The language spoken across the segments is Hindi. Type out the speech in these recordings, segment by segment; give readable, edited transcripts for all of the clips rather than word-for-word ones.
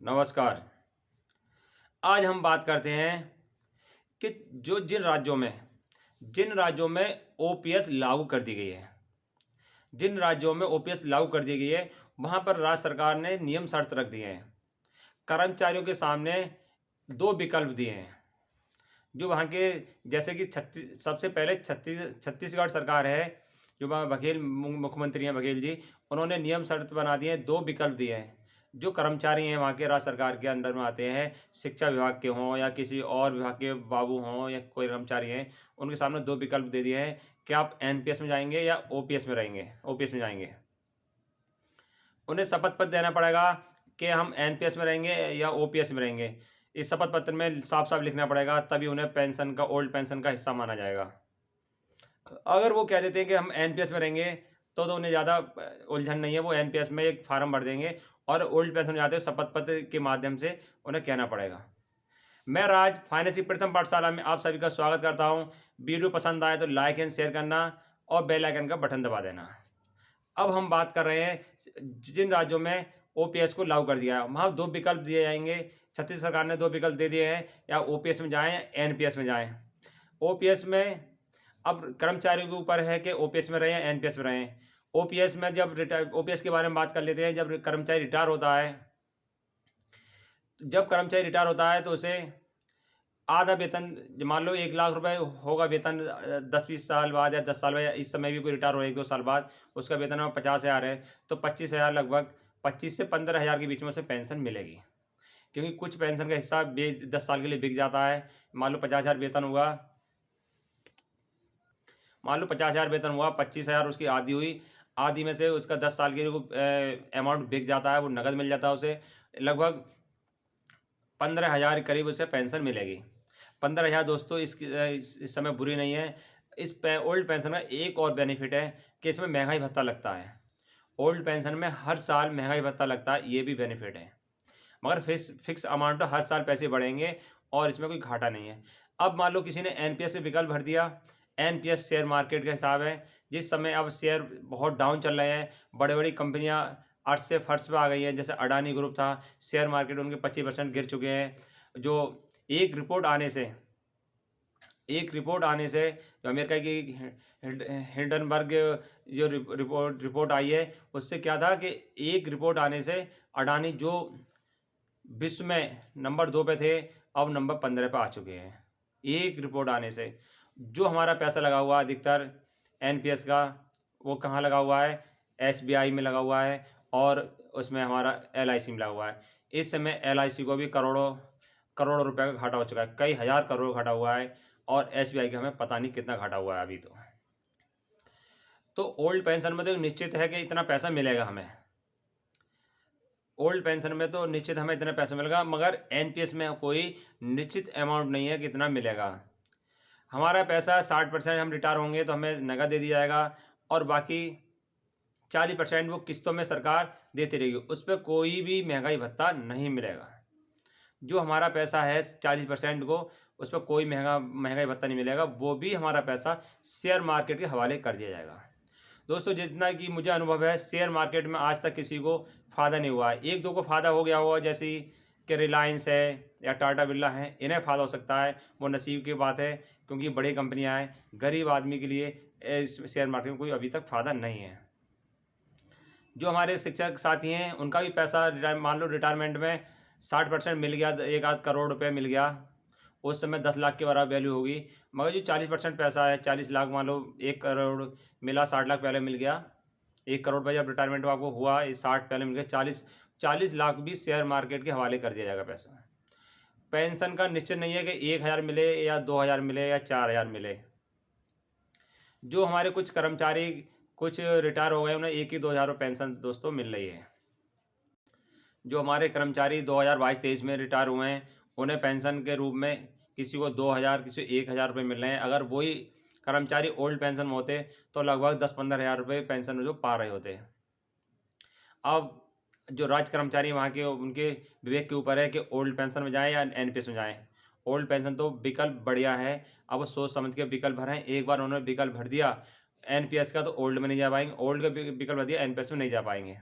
नमस्कार। आज हम बात करते हैं कि जो जिन राज्यों में ओपीएस लागू कर दी गई है, जिन राज्यों में ओपीएस लागू कर दी गई है, वहाँ पर राज्य सरकार ने नियम शर्त रख दिए हैं। कर्मचारियों के सामने 2 विकल्प दिए हैं। जो वहाँ के जैसे कि सबसे पहले छत्तीसगढ़ सरकार है, जो वहाँ मुख्यमंत्री हैं बघेल जी, उन्होंने नियम शर्त बना दिए हैं, 2 विकल्प दिए हैं। जो कर्मचारी हैं वहाँ के राज्य सरकार के अंडर में आते हैं, शिक्षा विभाग के हों या किसी और विभाग के बाबू हों या कोई कर्मचारी हैं, उनके सामने 2 विकल्प दे दिए हैं कि आप एनपीएस में जाएँगे या ओपीएस में जाएँगे। उन्हें शपथ पत्र देना पड़ेगा कि हम एनपीएस में रहेंगे या ओपीएस में रहेंगे। इस शपथ पत्र में साफ-साफ लिखना पड़ेगा, तभी उन्हें ओल्ड पेंशन का हिस्सा माना जाएगा। अगर वो कह देते हैं कि हम एनपीएस में रहेंगे, तो उन्हें ज़्यादा उलझन नहीं है, वो एनपीएस में एक फार्म भर देंगे और ओल्ड पेंशन में जाते हुए शपथ पत्र के माध्यम से उन्हें कहना पड़ेगा। मैं राज फाइनेंस की प्रथम पाठशाला में आप सभी का स्वागत करता हूँ। वीडियो पसंद आए तो लाइक एंड शेयर करना और बेल आइकन का बटन दबा देना। अब हम बात कर रहे हैं जिन राज्यों में ओपीएस को लागू कर दिया है, वहाँ 2 विकल्प दिए जाएंगे। छत्तीसगढ़ सरकार ने 2 विकल्प दे दिए हैं, या ओपीएस में जाएँ या एनपीएस में जाएँ। ओपीएस में अब कर्मचारियों के ऊपर है कि ओपीएस में रहें या एनपीएस में रहें। ओपीएस के बारे में बात कर लेते हैं। जब कर्मचारी रिटायर होता है तो उसे आधा वेतन, मान लो 1 लाख रुपए होगा वेतन 10-20 साल बाद या 10 साल बाद, या इस समय भी कोई रिटायर हो 1-2 साल बाद, उसका वेतन 50,000 है, तो 25,000 लगभग 25 से 15,000 के बीच में उसे पेंशन मिलेगी। क्योंकि कुछ पेंशन का हिस्सा 10 साल के लिए बिक जाता है। मान लो 50,000 वेतन हुआ, 25,000 उसकी आधी हुई, आधी में से उसका 10 साल के लिए अमाउंट बिक जाता है, वो नकद मिल जाता है उसे। लगभग 15,000 के करीब उसे पेंशन मिलेगी। 15,000 दोस्तों इस समय बुरी नहीं है। ओल्ड पेंशन का एक और बेनिफिट है कि इसमें महंगाई भत्ता लगता है। ओल्ड पेंशन में हर साल महंगाई भत्ता लगता है, ये भी बेनिफिट है। मगर फिक्स अमाउंट हर साल पैसे बढ़ेंगे और इसमें कोई घाटा नहीं है। अब मान लो किसी ने एनपीएस से विकल्प भर दिया। एनपीएस शेयर मार्केट का हिसाब है। जिस समय अब शेयर बहुत डाउन चल रहे हैं, बड़ी-बड़ी कंपनियां अर्श से फर्श पे आ गई हैं। जैसे अडानी ग्रुप था, शेयर मार्केट उनके 25% गिर चुके हैं। जो एक रिपोर्ट आने से जो अमेरिका की हिंडनबर्ग जो रिपोर्ट आई है, उससे क्या था कि एक रिपोर्ट आने से अडानी जो विश्व में नंबर 2 पे थे, अब नंबर 15 पे आ चुके हैं। एक रिपोर्ट आने से जो हमारा पैसा लगा हुआ अधिकतर एनपीएस का, वो कहाँ लगा हुआ है? एसबीआई में लगा हुआ है और उसमें हमारा एलआईसी में लगा हुआ है। इस समय एलआईसी को भी करोड़ों करोड़ों रुपए का घाटा हो चुका है, कई हज़ार करोड़ घाटा हुआ है, और एसबीआई का हमें पता नहीं कितना घाटा हुआ है अभी तो ओल्ड पेंशन में तो निश्चित है कि इतना पैसा मिलेगा हमें। ओल्ड पेंशन में तो निश्चित हमें इतना पैसा मिलेगा, मगर एनपीएस में कोई निश्चित अमाउंट नहीं है कि इतना मिलेगा। हमारा पैसा 60% हम रिटायर होंगे तो हमें नगद दे दिया जाएगा, और बाकी 40% वो किस्तों में सरकार देती रहेगी। उस पर कोई भी महंगाई भत्ता नहीं मिलेगा। जो हमारा पैसा है 40% को, उस पर कोई महंगाई भत्ता नहीं मिलेगा। वो भी हमारा पैसा शेयर मार्केट के हवाले कर दिया जाएगा। दोस्तों, जितना कि मुझे अनुभव है, शेयर मार्केट में आज तक किसी को फ़ायदा नहीं हुआ है। 1-2 को फ़ायदा हो गया होगा, जैसे कि रिलायंस है या टाटा बिरला है, इन्हें फ़ायदा हो सकता है। वो नसीब की बात है, क्योंकि बड़ी कंपनियां हैं। गरीब आदमी के लिए इस शेयर मार्केट में कोई अभी तक फ़ायदा नहीं है। जो हमारे शिक्षक साथी हैं, उनका भी पैसा मान लो रिटायरमेंट में 60% मिल गया, 1 आध करोड़ रुपये मिल गया, उस समय 10 लाख के बराबर वैल्यू होगी। मगर जो 40% पैसा है, 40 लाख, मान लो 1 करोड़ मिला, 60 लाख पहले मिल गया। 1 करोड़ रुपये जब रिटायरमेंट में आपको हुआ, 60 पहले मिल गया, 40 लाख भी शेयर मार्केट के हवाले कर दिया जाएगा पैसा। पेंशन का निश्चित नहीं है कि 1,000 मिले या 2,000 मिले या 4,000 मिले। जो हमारे कुछ कर्मचारी कुछ रिटायर हो गए, उन्हें 1 ही 2,000 पेंशन दोस्तों मिल रही है। जो हमारे कर्मचारी 2022-23 में रिटायर हुए हैं, उन्हें पेंशन के रूप में किसी को 2,000, किसी को 1,000 रुपये मिल रहे हैं। अगर वही कर्मचारी ओल्ड पेंशन में होते तो लगभग 10-15 हज़ार रुपये पेंशन जो पा रहे होते। अब जो राज्य कर्मचारी वहाँ के, उनके विवेक के ऊपर है कि ओल्ड पेंशन में जाएँ या एनपीएस में जाएँ। ओल्ड पेंशन तो विकल्प बढ़िया है, अब वो सोच समझ के विकल्प भरें। एक बार उन्होंने विकल्प भर दिया एनपीएस का, तो ओल्ड में नहीं जा पाएंगे, ओल्ड का विकल्प भर दिया एनपीएस में नहीं जा पाएंगे।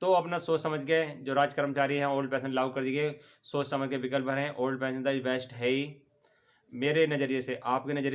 तो अपना सोच समझ के जो राज्य कर्मचारी हैं ओल्ड पेंशन लागू कर दीजिए, सोच समझ के विकल्प भरें। ओल्ड पेंशन द बेस्ट है ही मेरे नज़रिए से। आपके नज़रिए